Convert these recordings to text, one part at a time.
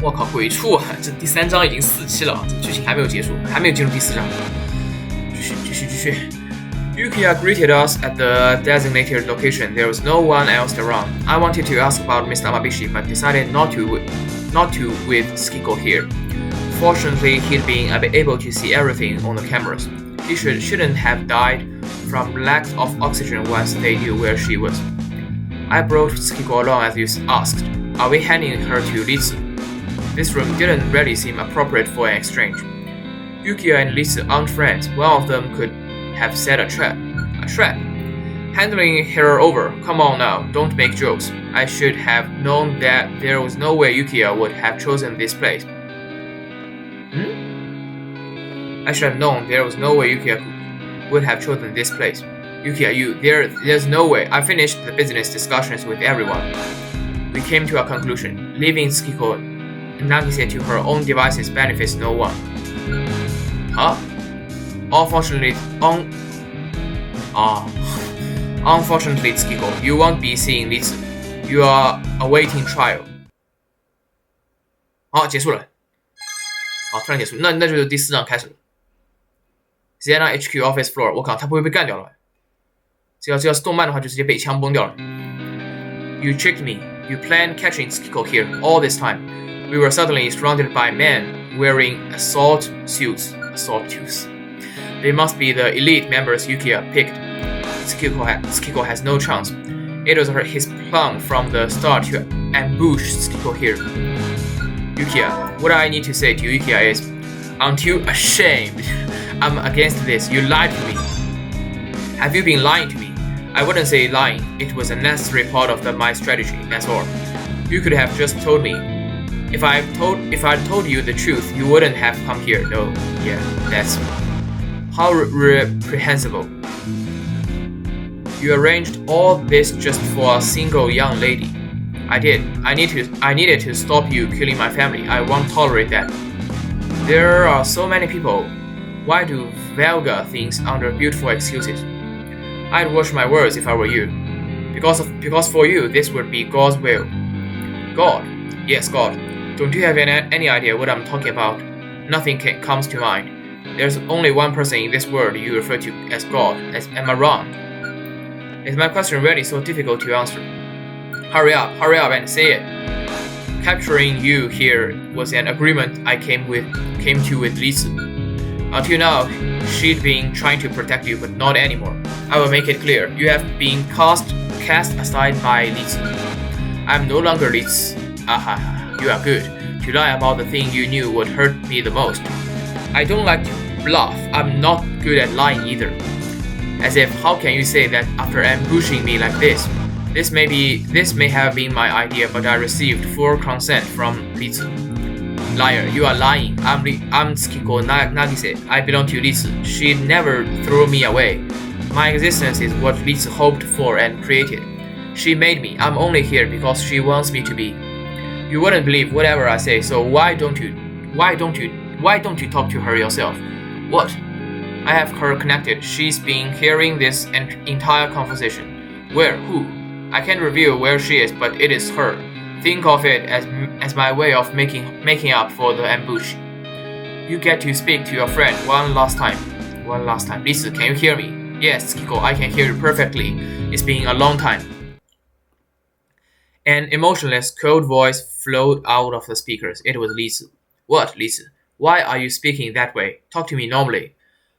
我靠，鬼畜啊！这第3章已经4期了啊，这剧情还没有结束，还没有进入第4章。继续。Yukiya greeted us at the designated location. There was no one else around. I wanted to ask about Mr. Amabishi, but decided not to with Skiko here. Fortunately, he'd been able to see everything on the cameras. He shouldn't have died from lack of oxygen once they knew where she was. I brought Skiko along as you asked. Are we handing her to Litsu? This room didn't really seem appropriate for an exchange. Yukiya and Litsu aren't friends. One of them could have set a trap. A trap? Handling her over. Come on now, don't make jokes. I should have known that there was no way Yukiya would have chosen this place. I should have known there was no way Yukiya would have chosen this place. Yukiya, there's no way. I finished the business discussions with everyone. We came to a conclusion. Leaving Skiko Nagise to her own devices benefits no one. Huh? Unfortunately, Skiko, you won't be seeing Litsu. You are awaiting trial. 好，结束了。好，突然结束，那就是第4章开始了。Sienna HQ office floor， 我靠，他不会被干掉了吧？这要是动漫的话，就直接被枪崩掉了。You tricked me. You planned catching Skiko here all this time. We were suddenly surrounded by men wearing assault suits. They must be the elite members Yukiya picked. Skiko has no chance. It was his plan from the start to ambush Skiko here. Yukiya, what I need to say to Yukiya is, aren't you ashamed? I'm against this. You lied to me. Have you been lying to me? I wouldn't say lying. It was a necessary part of my strategy, that's all. You could have just told me. If I told you the truth, you wouldn't have come here. No, yeah, that's how reprehensible. You arranged all this just for a single young lady. I did. I needed to stop you killing my family. I won't tolerate that. There are so many people. Why do vulgar things under beautiful excuses? I'd watch my words if I were you. Because for you, this would be God's will. God? Yes, God. Don't you have any idea what I'm talking about? Nothing comes to mind. There's only one person in this world you refer to as God. Am I wrong? Is my question really so difficult to answer? Hurry up and say it. Capturing you here was an agreement I came to with Litsu. Until now, she'd been trying to protect you, but not anymore. I will make it clear. You have been cast aside by Litsu. I'm no longer Litsu. Aha. You are good. To lie about the thing you knew would hurt me the most. I don't like to bluff. I'm not good at lying either. As if, how can you say that after ambushing me like this? This may have been my idea, but I received full consent from Litsu. Liar, you are lying. I'm Skiko Nagise. I belong to Litsu. She'd never throw me away. My existence is what Litsu hoped for and created. She made me. I'm only here because she wants me to be. You wouldn't believe whatever I say, so why don't you talk to her yourself? What? I have her connected. She's been hearing this entire conversation. Where? Who? I can't reveal where she is, but it is her. Think of it as my way of making up for the ambush. You get to speak to your friend one last time. Litsu, can you hear me? Yes, Skiko, I can hear you perfectly. It's been a long time. An emotionless, cold voice flowed out of the speakers. It was Litsu. What, Litsu? Why are you speaking that way? Talk to me normally.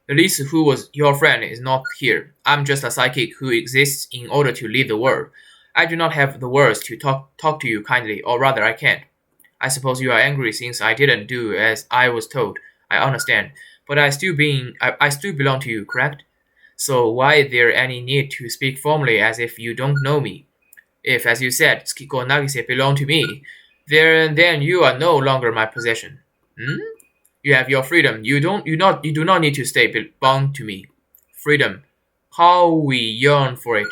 The Litsu who was your friend is not here. I'm just a psychic who exists in order to lead the world. I do not have the words to talk to you kindly, or rather I can't. I suppose you are angry since I didn't do as I was told. I understand. But I still belong to you, correct? So why is there any need to speak formally as if you don't know me? If, as you said, Skiko Nagise belong to me, then you are no longer my possession. You have your freedom. You do not need to stay bound to me. Freedom. How we yearn for it.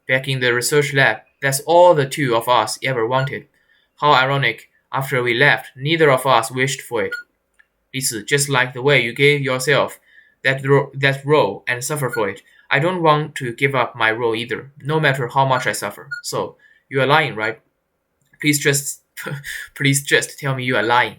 Back in the research lab, that's all the two of us ever wanted. How ironic. After we left, neither of us wished for it. Litsu, just like the way you gave yourself that role and suffer for it. I don't want to give up my role either, no matter how much I suffer. So, you are lying, right? Please just Please just tell me you are lying.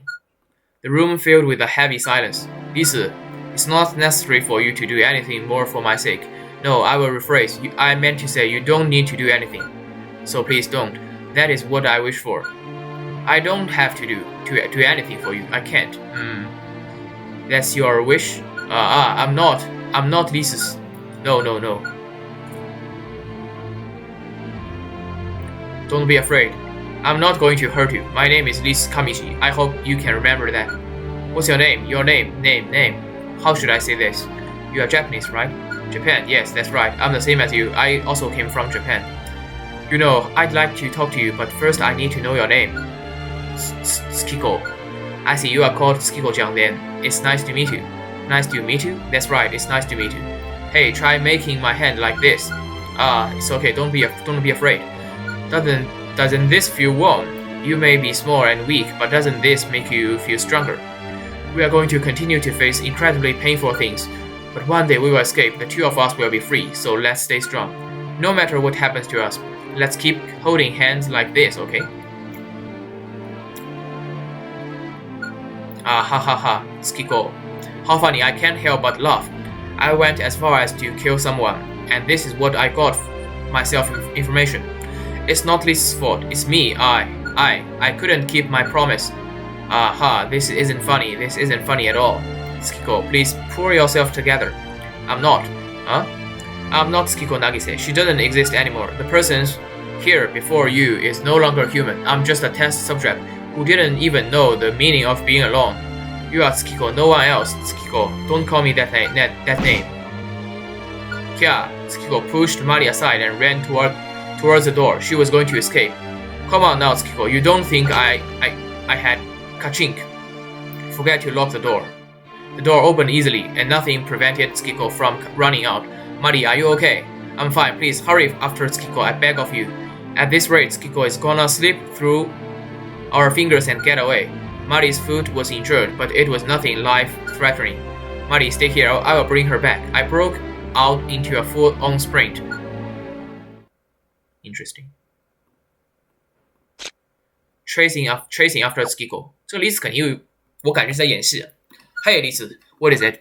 The room filled with a heavy silence. Lisa, it's not necessary for you to do anything more for my sake. No, I will rephrase. I meant to say you don't need to do anything. So please don't. That is what I wish for. I don't have to do anything for you. I can't. That's your wish? I'm not Lisa's. No. Don't be afraid. I'm not going to hurt you. My name is Lisa Kamishi. I hope you can remember that. What's your name? Your name. How should I say this? You are Japanese, right? Japan, yes, that's right. I'm the same as you. I also came from Japan. You know, I'd like to talk to you, but first I need to know your name. Tsukiko. I see you are called Tsukiko-chan then. It's nice to meet you. Nice to meet you? That's right, it's nice to meet you. Hey, try making my hand like this. It's okay, don't be afraid. Doesn't this feel warm? You may be small and weak, but doesn't this make you feel stronger? We are going to continue to face incredibly painful things, but one day we will escape. The two of us will be free, so let's stay strong. No matter what happens to us, let's keep holding hands like this, okay? Ha, Tsukiko. How funny, I can't help but laugh. I went as far as to kill someone, and this is what I got myself information. It's not Lisa's fault, it's me. I couldn't keep my promise. This isn't funny at all. Tsukiko, please pull yourself together. I'm not. Huh? I'm not Tsukiko Nagise. She doesn't exist anymore. The person here before you is no longer human. I'm just a test subject who didn't even know the meaning of being alone. You are Tsukiko, no one else. Tsukiko, don't call me that name. Kya, Tsukiko pushed Mari aside and ran towards the door. She was going to escape. Come on now, Tsukiko. You don't think I had kachink. Forget to lock the door. The door opened easily, and nothing prevented Tsukiko from running out. Mari, are you okay? I'm fine. Please hurry after Tsukiko. I beg of you. At this rate, Tsukiko is gonna slip through our fingers and get away. Mari's foot was injured, but it was nothing life-threatening. Mari, stay here. I will bring her back. I broke out into a full-on sprint. Interesting. Tracing after Tsukiko. 这个例子肯定我感觉是在演戏。Hey, Lisa, what is it?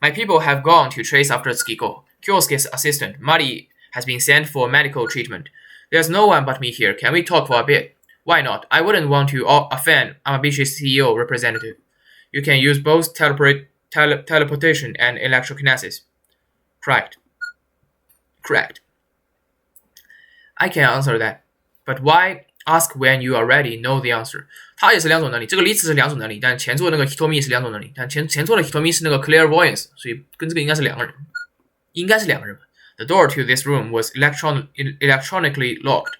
My people have gone to trace after Tsukiko. Kyosuke's assistant, Mari, has been sent for medical treatment. There's no one but me here. Can we talk for a bit? Why not? I wouldn't want to offend Amabichi's CEO representative. You can use both teleportation and electrokinesis. Correct. I can answer that. But why ask when you already know the answer? 它也是两种能力，这个例子是两种能力，但前作那个 Hitomi 是两种能力，但前作的 Hitomi 是那个 clairvoyance， 所以跟这个应该是两个人。The door to this room was electronically locked.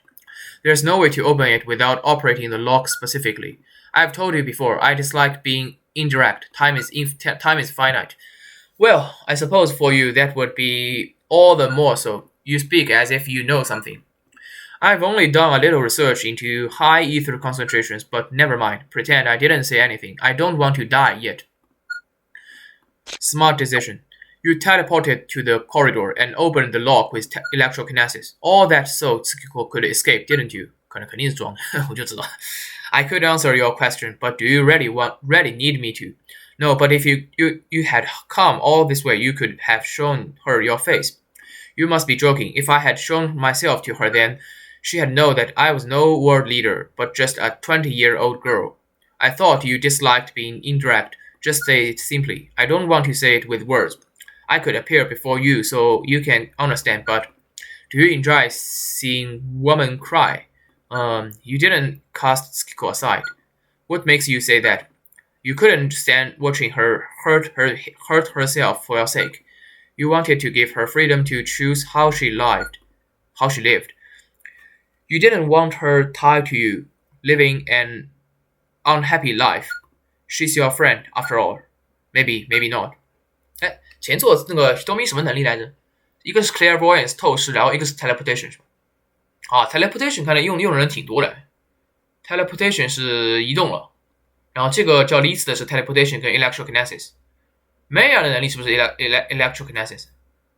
There's no way to open it without operating the lock specifically. I've told you before, I dislike being indirect. Time is finite. Well, I suppose for you that would be all the more so. You speak as if you know something. I've only done a little research into high ether concentrations, but never mind. Pretend I didn't say anything. I don't want to die yet. Smart decision. You teleported to the corridor and opened the lock with electrokinesis. All that so Tsukiko could escape, didn't you? 可能肯定是装的，我就知道。I could answer your question, but do you really need me to? No, but if you had come all this way, you could have shown her your face. You must be joking. If I had shown myself to her then, she had known that I was no world leader, but just a 20-year-old girl. I thought you disliked being indirect. Just say it simply. I don't want to say it with words. I could appear before you so you can understand, but do you enjoy seeing women cry? You didn't cast Tsukiko aside. What makes you say that? You couldn't stand watching her hurt herself for your sake. You wanted to give her freedom to choose how she lived. You didn't want her tied to you, living an unhappy life. She's your friend, after all. Maybe not. 前作那个 Hitomi 什么能力来着？一个是 clairvoyance 透视，然后一个是 teleportation 是吧？teleportation 看来用的人挺多的。teleportation 是移动了，然后这个叫 Liz 的是 teleportation 跟 electrokinesis。Maya 的能力是不是 electrokinesis？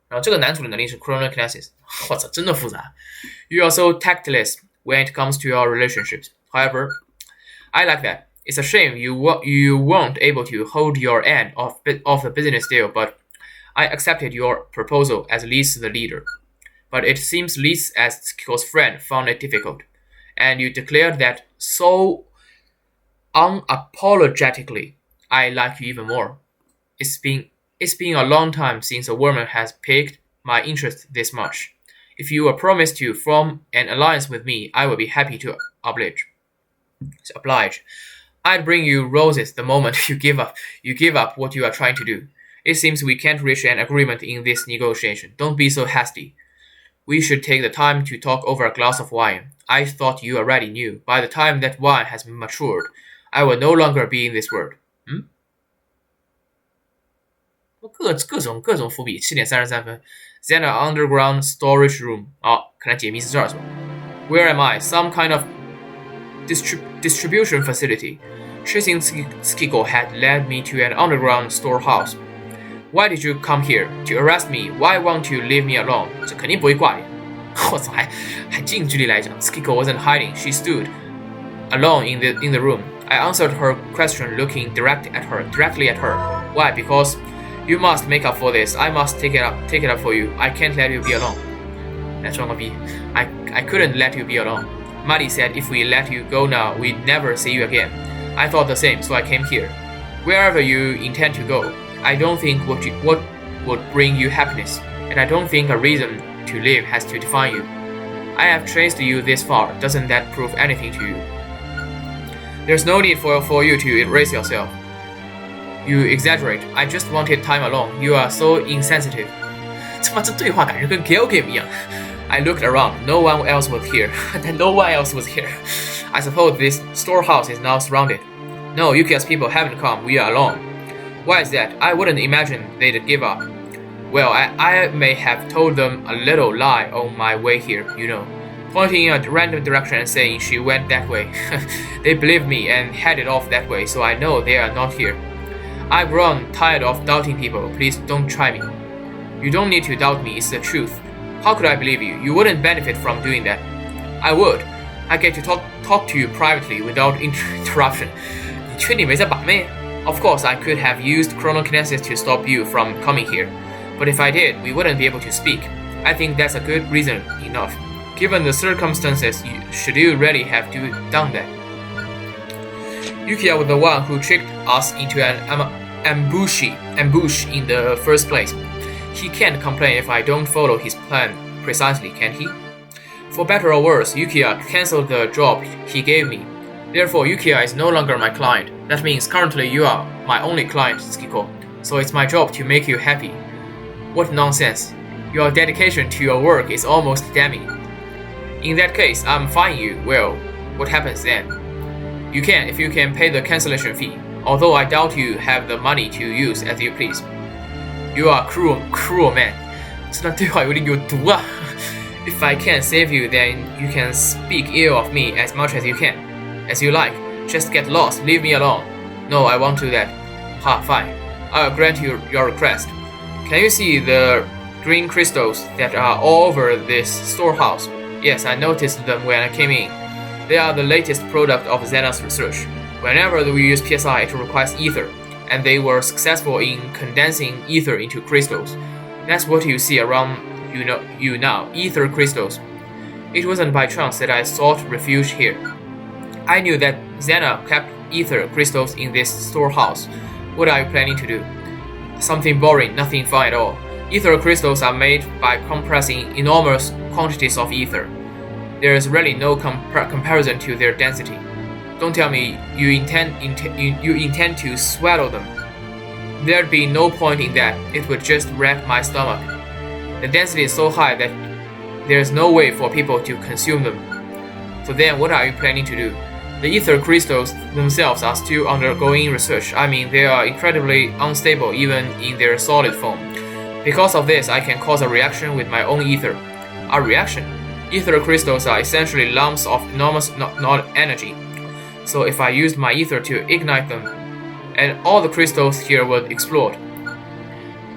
然后这个男主的能力是 chronokinesis。我操，真的复杂。You are so tactless when it comes to your relationships. However, I like that. It's a shame you weren't able to hold your end of the business deal, but I accepted your proposal as Liz the leader. But it seems Liz, as Kiko's friend, found it difficult, and you declared that so unapologetically. I like you even more. It's been a long time since a woman has piqued my interest this much. If you will promise to form an alliance with me, I will be happy to oblige. I'd bring you roses the moment you give up what you are trying to do. It seems we can't reach an agreement in this negotiation. Don't be so hasty. We should take the time to talk over a glass of wine. I thought you already knew. By the time that wine has matured, I will no longer be in this world. 各种伏笔，7:33。Xena underground storage room。看来解密是这儿是吧 ？Where am I? Some kind of distribution facility. Chasing Skiko had led me to an underground storehouse. Why did you come here? To arrest me? Why won't you leave me alone? 这肯定不会挂脸。我操，还近距离来讲 ，Skiko wasn't hiding. She stood alone in the room. I answered her question, looking directly at her. Why? Because you must make up for this. I must take it up for you. I can't let you be alone. 来装个逼 I couldn't let you be alone. Maddie said if we let you go now, we'd never see you again. I thought the same, so I came here. Wherever you intend to go, I don't think what would bring you happiness, and I don't think a reason to live has to define you. I have chased you this far. Doesn't that prove anything to you? There's no need for you to erase yourself. You exaggerate. I just wanted time alone. You are so insensitive. 他妈这对话感觉跟 Gale Game 一样。I looked around. No one else was here. No one else was here. I suppose this storehouse is now surrounded. No, Yuki's people haven't come. We are alone. Why is that? I wouldn't imagine they'd give up. Well, I may have told them a little lie on my way here, you know. Pointing in a random direction and saying she went that way. They believed me and headed off that way, so I know they are not here. I've grown tired of doubting people. Please don't try me. You don't need to doubt me. It's the truth. How could I believe you? You wouldn't benefit from doing that. I would. I get to talk to you privately without interruption. 你确定没在把妹? Of course, I could have used chronokinesis to stop you from coming here. But if I did, we wouldn't be able to speak. I think that's a good reason enough. Given the circumstances, should you really have done that? Yukiya was the one who tricked us into an ambush in the first place. He can't complain if I don't follow his plan precisely, can he? For better or worse, Yukiya cancelled the job he gave me. Therefore, Yukiya is no longer my client. That means currently you are my only client, Tsukiko. So it's my job to make you happy. What nonsense. Your dedication to your work is almost damning. In that case, I'm fining you. Well, what happens then? You can, if you can pay the cancellation fee. Although I doubt you have the money to use as you please. You are cruel man. 这段对话有点有毒啊。If I can't save you, then you can speak ill of me as much as you can. As you like. Just get lost. Leave me alone. No, I won't do that. Fine. I'll grant you your request. Can you see the green crystals that are all over this storehouse? Yes, I noticed them when I came in. They are the latest product of Xena's research. Whenever we use PSI, it requires ether, and they were successful in condensing ether into crystals. That's what you see around you now, ether crystals. It wasn't by chance that I sought refuge here. I knew that Xena kept ether crystals in this storehouse. What are you planning to do? Something boring, nothing fun at all. Ether crystals are made by compressing enormous quantities of ether. There is really no comparison to their density. Don't tell me you intend to swallow them. There'd be no point in that. It would just wreck my stomach. The density is so high that there's no way for people to consume them. So then what are you planning to do? The ether crystals themselves are still undergoing research. I mean, they are incredibly unstable even in their solid form. Because of this, I can cause a reaction with my own ether. A reaction? Ether crystals are essentially lumps of enormous energy. So if I used my ether to ignite them, and all the crystals here would explode.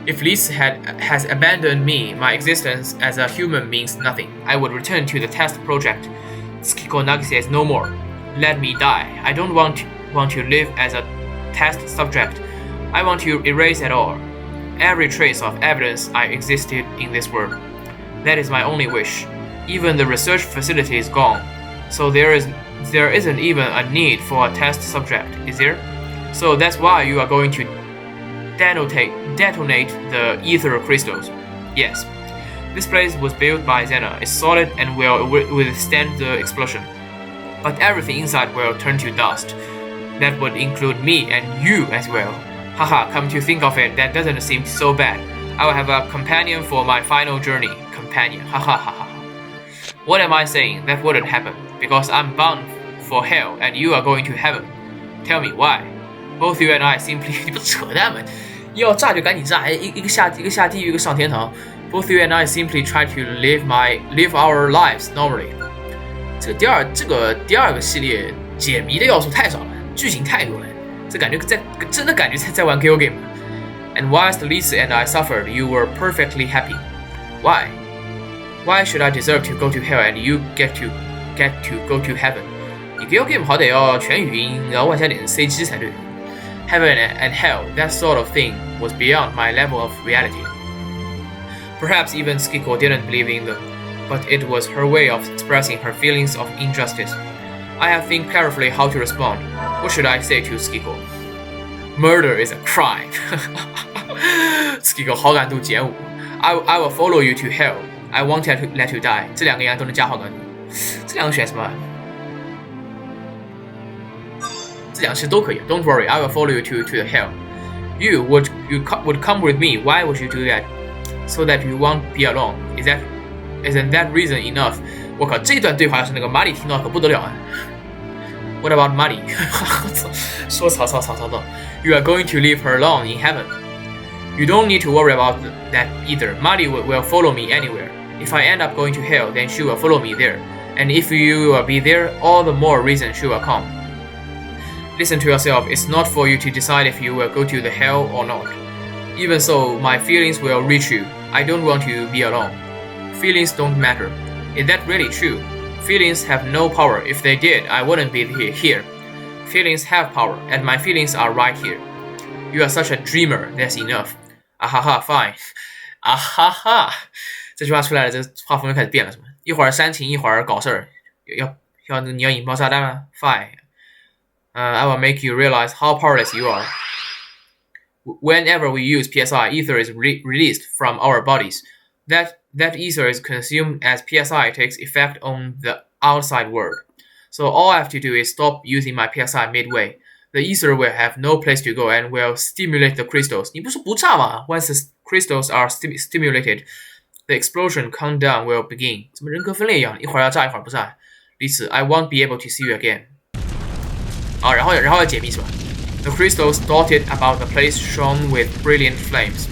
If Liz has abandoned me, my existence as a human means nothing. I would return to the test project. Tsukiko Nagi says no more. let me die. I don't want to live as a test subject. I want to erase it all. Every trace of evidence I existed in this world. That is my only wish. Even the research facility is gone, so there isn't even a need for a test subject, is there? So that's why you are going to detonate the ether crystals. Yes. This place was built by Zena. It's solid and will withstand the explosion. But everything inside will turn to dust. That would include me and you as well. Haha, come to think of it, that doesn't seem so bad. I will have a companion for my final journey. Companion, haha ha ha. What am I saying? That wouldn't happen. Because I'm bound for hell and you are going to heaven. Tell me why. Both you and I simply 你不扯淡吗？要炸就赶紧炸，一个下地狱，一个上天堂。Both you and I simply try to live our lives normally. 这个第二个系列解谜的要素太少了，剧情太多了，这感觉真的感觉在玩 Kill Game. And whilst Lisa and I suffered, you were perfectly happy. Why? Why should I deserve to go to hell and you get to go to heaven? 你 Kill Game 好歹要全语音，然后外加点 CG 才对。Heaven and hell, that sort of thing, was beyond my level of reality. Perhaps even Skiko didn't believe in them, but it was her way of expressing her feelings of injustice. I have think carefully how to respond. What should I say to Skiko? Murder is a crime. Skiko 好感度减5。I will follow you to hell. I won't let you die. 这两个应该都能加好感度。这两个选什么？这两个其实都可以。Don't worry, I will follow you to the hell. You would come with me. Why would you do that? So that you won't be alone. Isn't that reason enough? 我靠，这段对话要是那个马里听到可不得了啊 ！What about Marty? 说曹操。You are going to leave her alone in heaven. You don't need to worry about that either. Marty will follow me anywhere. If I end up going to hell, then she will follow me there. And if you will be there, all the more reason she will come. Listen to yourself. It's not for you to decide if you will go to the hell or not. Even so, my feelings will reach you. I don't want to be alone. Feelings don't matter. Is that really true? Feelings have no power. If they did, I wouldn't be here. Feelings have power, and my feelings are right here. You are such a dreamer. That's enough. 啊哈哈 fine. 啊哈哈，这句话出来了，这画风就开始变了，是吗？一会儿煽情，一会儿搞事儿，你要引爆炸弹吗 ？Fine. I will make you realize how powerless you are. Whenever we use PSI, ether is released from our bodies. That ether is consumed as PSI takes effect on the outside world. So all I have to do is stop using my PSI midway. The ether will have no place to go and will stimulate the crystals. 你不是不炸吗 ？Once the crystals are stimulated, the explosion countdown will begin. 怎么人格分裂一样？一会儿要炸，一会儿不炸。李此 I won't be able to see you again. 啊，然后要解密是吧？ The crystals dotted about the place shone with brilliant flames.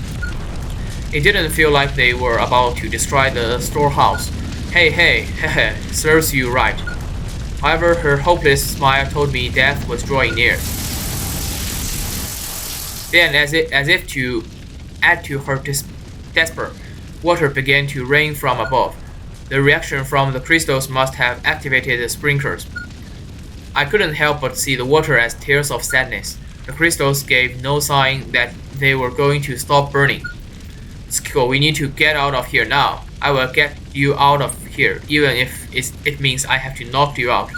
It didn't feel like they were about to destroy the storehouse. Hey, serves you right. However, her hopeless smile told me death was drawing near. Then, as if to add to her despair, water began to rain from above. The reaction from the crystals must have activated the sprinklers. I couldn't help but see the water as tears of sadness. The crystals gave no sign that they were going to stop burning. Skiko, we need to get out of here now. I will get you out of here, even if it means I have to knock you out.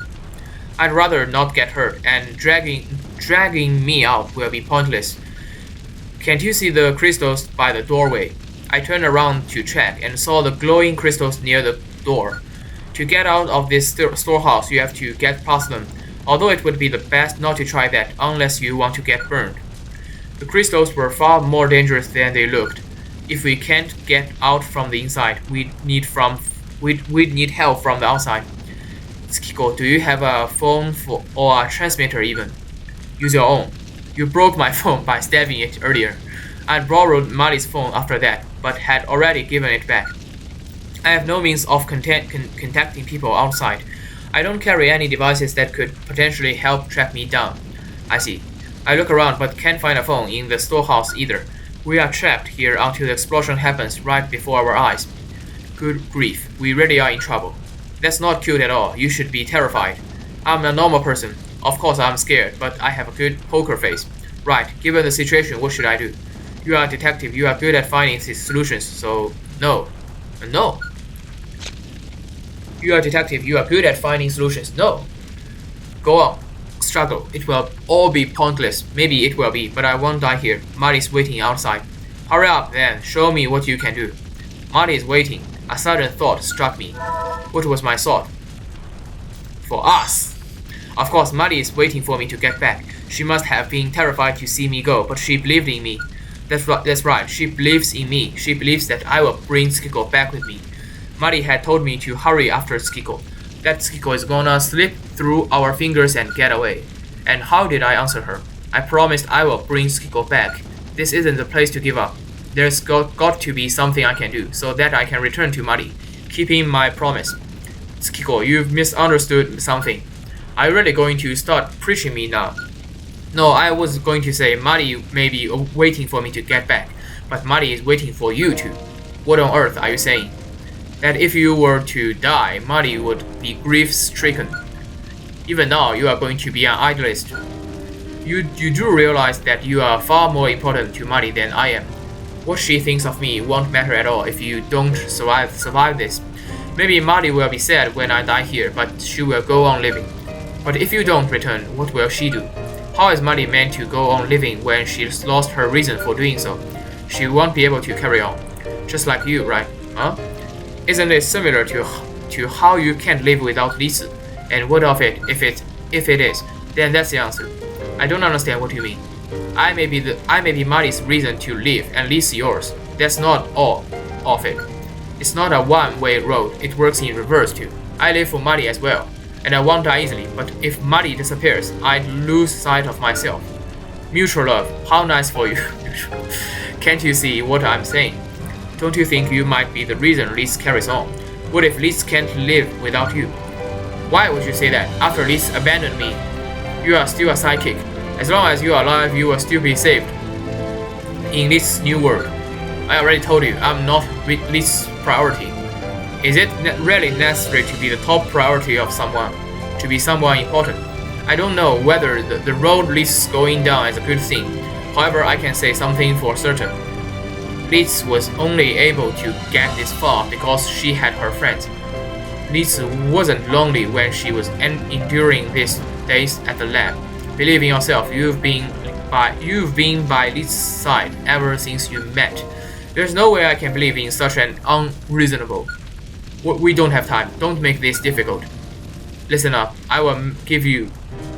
I'd rather not get hurt, and dragging me out will be pointless. Can't you see the crystals by the doorway? I turned around to check and saw the glowing crystals near the door. To get out of this storehouse, you have to get past them, although it would be the best not to try that unless you want to get burned. The crystals were far more dangerous than they looked. If we can't get out from the inside, we'd need help from the outside. Skiko, do you have a phone or a transmitter even? Use your own. You broke my phone by stabbing it earlier. I'd borrowed Molly's phone after that, but had already given it back. I have no means of contacting people outside. I don't carry any devices that could potentially help track me down. I see. I look around but can't find a phone in the storehouse either. We are trapped here until the explosion happens right before our eyes. Good grief, we really are in trouble. That's not cute at all. You should be terrified. I'm a normal person. Of course I'm scared, but I have a good poker face. Right, given the situation, what should I do? You are a detective, you are good at finding solutions, so no. No. You are a detective, you are good at finding solutions, no. Go on. Struggle. It will all be pointless. Maybe it will be, but I won't die here. Marty's waiting outside. Hurry up, then. Show me what you can do. Marty is waiting. A sudden thought struck me. What was my thought? For us. Of course, Marty is waiting for me to get back. She must have been terrified to see me go, but she believed in me. That's right. She believes in me. She believes that I will bring Skiko back with me. Marty had told me to hurry after Skiko. That Skiko is gonna slip through our fingers and get away. And how did I answer her? I promised I will bring Skiko back. This isn't the place to give up. There's got to be something I can do, so that I can return to Marty, keeping my promise. Skiko, you've misunderstood something. Are you really going to start preaching me now? No, I was going to say Marty may be waiting for me to get back, but Marty is waiting for you to. What on earth are you saying? That if you were to die, Marty would be grief-stricken. Even now, you are going to be an idealist. You do realize that you are far more important to Marty than I am. What she thinks of me won't matter at all if you don't survive this. Maybe Marty will be sad when I die here, but she will go on living. But if you don't return, what will she do? How is Marty meant to go on living when she's lost her reason for doing so? She won't be able to carry on. Just like you, right? Huh? Isn't it similar to how you can't live without Lisa? And what of it if it is? Then that's the answer. I don't understand what you mean. I may be Marty's reason to live, and Lisa yours. That's not all of it. It's not a one-way road. It works in reverse too. I live for Marty as well, and I won't die easily. But if Marty disappears, I'd lose sight of myself. Mutual love. How nice for you. Can't you see what I'm saying? Don't you think you might be the reason Liz carries on? What if Liz can't live without you? Why would you say that? After Liz abandoned me, you are still a sidekick. As long as you are alive, you will still be saved. In this new world, I already told you, I'm not Liz's priority. Is it really necessary to be the top priority of someone? To be someone important? I don't know whether the road Liz going down is a good thing. However, I can say something for certain. Liz was only able to get this far because she had her friends. Liz wasn't lonely when she was enduring these days at the lab. Believe in yourself. You've been by Liz's side ever since you met. There's no way I can believe in such an unreasonable. We don't have time. Don't make this difficult. Listen up. I will give you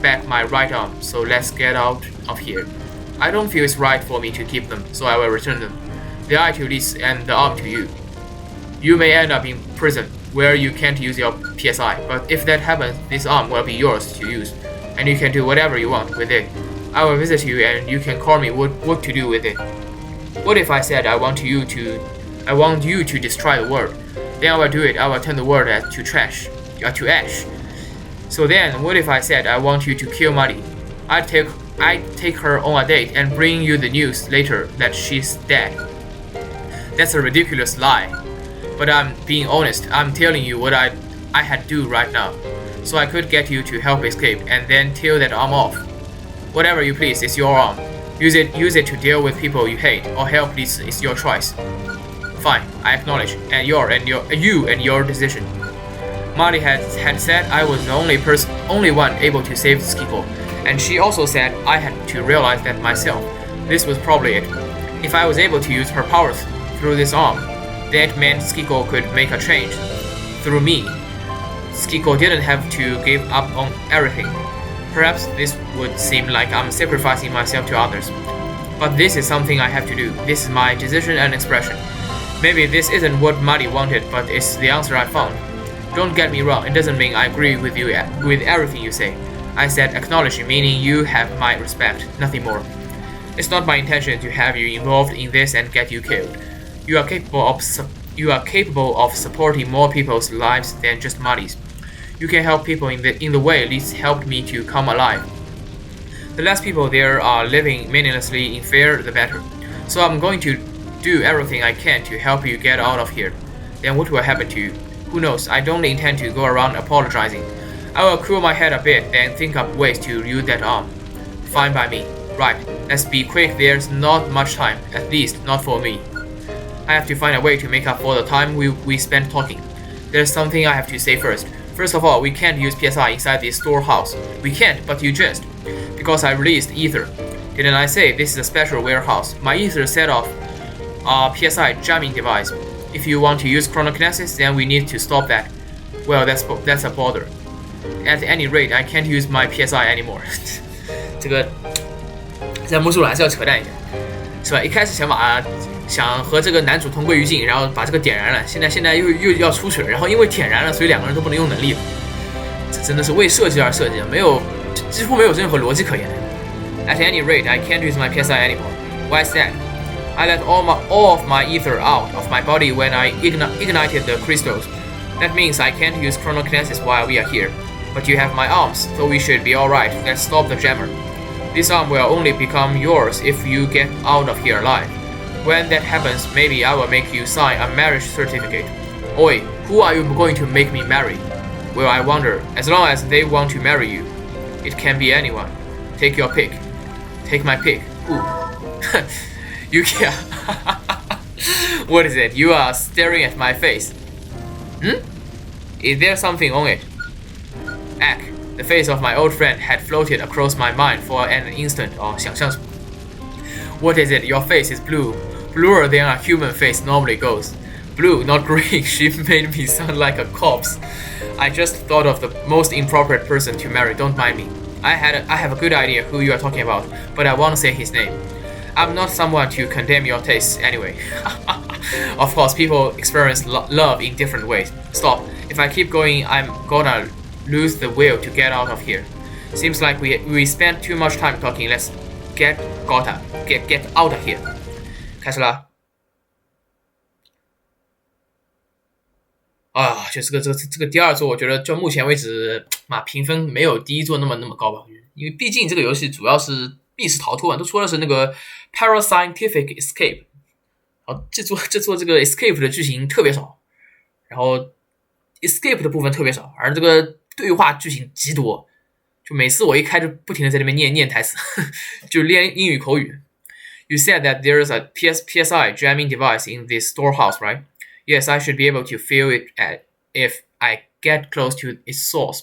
back my right arm, so let's get out of here. I don't feel it's right for me to keep them, so I will return them. The eye to Liz and the arm to you. You may end up in prison, where you can't use your PSI, but if that happens, this arm will be yours to use, and you can do whatever you want with it. I will visit you and you can call me what to do with it. What if I said I want you to destroy the world? Then I will do it. I will turn the world to ash. So then, what if I said I want you to kill Marty? I'd take her on a date and bring you the news later that she's dead. That's a ridiculous lie. But I'm being honest. I'm telling you what I had to do right now. So I could get you to help escape and then tear that arm off. Whatever you please, it's your arm. Use it to deal with people you hate or help Liz. It's your choice. Fine, I acknowledge, and your decision. Marty had said I was the only one able to save Skiko, and she also said I had to realize that myself. This was probably it. If I was able to use her powers through this arm, that meant Skiko could make a change through me. Skiko didn't have to give up on everything. Perhaps this would seem like I'm sacrificing myself to others, but this is something I have to do. This is my decision and expression. Maybe this isn't what Marty wanted, but it's the answer I found. Don't get me wrong, it doesn't mean I agree with you with everything you say. I said acknowledge, meaning you have my respect, nothing more. It's not my intention to have you involved in this and get you killed. You are capable of supporting more people's lives than just Marty's. You can help people in the way Liz helped me to come alive. The less people there are living meaninglessly in fear, the better. So I'm going to do everything I can to help you get out of here. Then what will happen to you? Who knows? I don't intend to go around apologizing. I will cool my head a bit, then think up ways to use that arm. Fine by me. Right, let's be quick, there's not much time, at least not for me. I have to find a way to make up for the time we spent talking. There's something I have to say first. First of all, we can't use PSI inside this storehouse. We can't, but you just. Because I released Ether. Didn't I say this is a special warehouse? My Ether set off a PSI jamming device. If you want to use chronokinesis, then we need to stop that. Well, that's a bother. At any rate, I can't use my PSI anymore. 这个在魔术还是要扯淡一点，是吧？一开始想和这个男主同归于尽，然后把这个点燃了，现在又要出去了，然后因为点燃了，所以两个人都不能用能力了。这真的是为设计而设计，几乎没有任何逻辑可言。At any rate, I can't use my PSI anymore. Why is that? I let all of my ether out of my body when I ignited the crystals. That means I can't use chronokinesis while we are here. But you have my arms, so we should be alright. Let's stop the jammer. This arm will only become yours if you get out of here alive. When that happens, maybe I will make you sign a marriage certificate. Oi, who are you going to make me marry? Well, I wonder, as long as they want to marry you. It can be anyone. Take your pick. Take my pick. Ooh. You can't. What is it? You are staring at my face. Is there something on it? Ack, the face of my old friend had floated across my mind for an instant. 想象什么 What is it? Your face is blue. Bluer than a human face normally goes. Blue, not green. She made me sound like a corpse. I just thought of the most inappropriate person to marry. Don't mind me. I have a good idea who you are talking about, but I won't say his name. I'm not someone to condemn your tastes anyway. Of course, people experience love in different ways. Stop. If I keep going, I'm gonna lose the will to get out of here. Seems like we spent too much time talking. Let's get out of here. 开始了。就是这个第二座，我觉得就目前为止评分没有第一座那么高吧，因为毕竟这个游戏主要是密室逃脱嘛，都说的是那个 Parascientific Escape。这座这个 Escape 的剧情特别少，然后 Escape 的部分特别少，而这个对话剧情极多，就每次我一开就不停的在那边念台词，就练英语口语。You said that there is a PSI jamming device in this storehouse, right? Yes, I should be able to feel it if I get close to its source.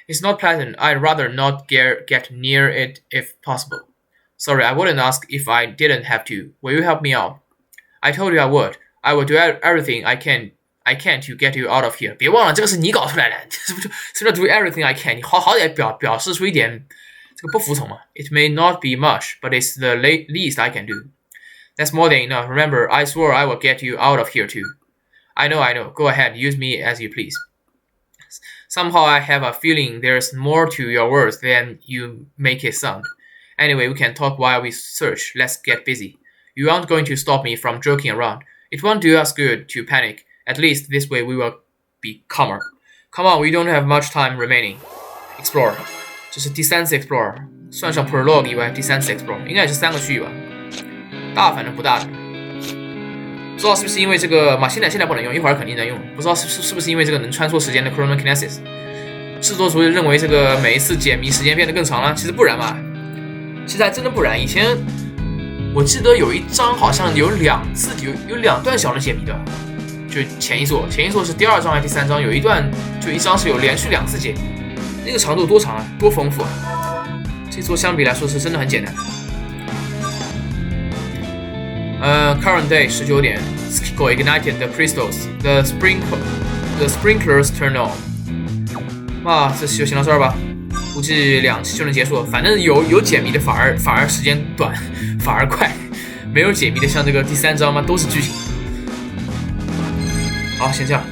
It's not pleasant. I'd rather not get near it if possible. Sorry, I wouldn't ask if I didn't have to. Will you help me out? I told you I would. I will do everything I can to get you out of here. 别忘了，这个是你搞出来的，什么叫 do everything I can？ 你好歹表示出一点这个不服从嘛。It may not be much, but it's the least I can do. That's more than enough. Remember, I swore I will get you out of here too. I know. Go ahead, use me as you please. Somehow I have a feeling there's more to your words than you make it sound. Anyway, we can talk while we search. Let's get busy. You aren't going to stop me from joking around. It won't do us good to panic. At least this way we will be calmer. Come on, we don't have much time remaining. Explore. 这是第三次 explore， 算上 prologue 以外第三次 explore， 应该也是3个区域吧。大反正不大的，不知道是不是因为这个现在不能用，一会儿肯定能用。不知道是不是因为这个能穿梭时间的 chronokinesis， 制作组认为这个每一次解谜时间变得更长了。其实不然嘛，其实还真的不然。以前我记得有一章好像有2段小的解谜的，就前一座是第2章还是第3章，有一章是有连续2次解谜，那个长度多长啊，多丰富啊！这座相比来说是真的很简单。Current day 19点 Skico ignited the crystals. The sprinklers turn on. 这就行到这儿吧，估计2期就能结束了。反正有解谜的反而时间短，反而快；没有解谜的像这个第3章都是剧情。好，先这样。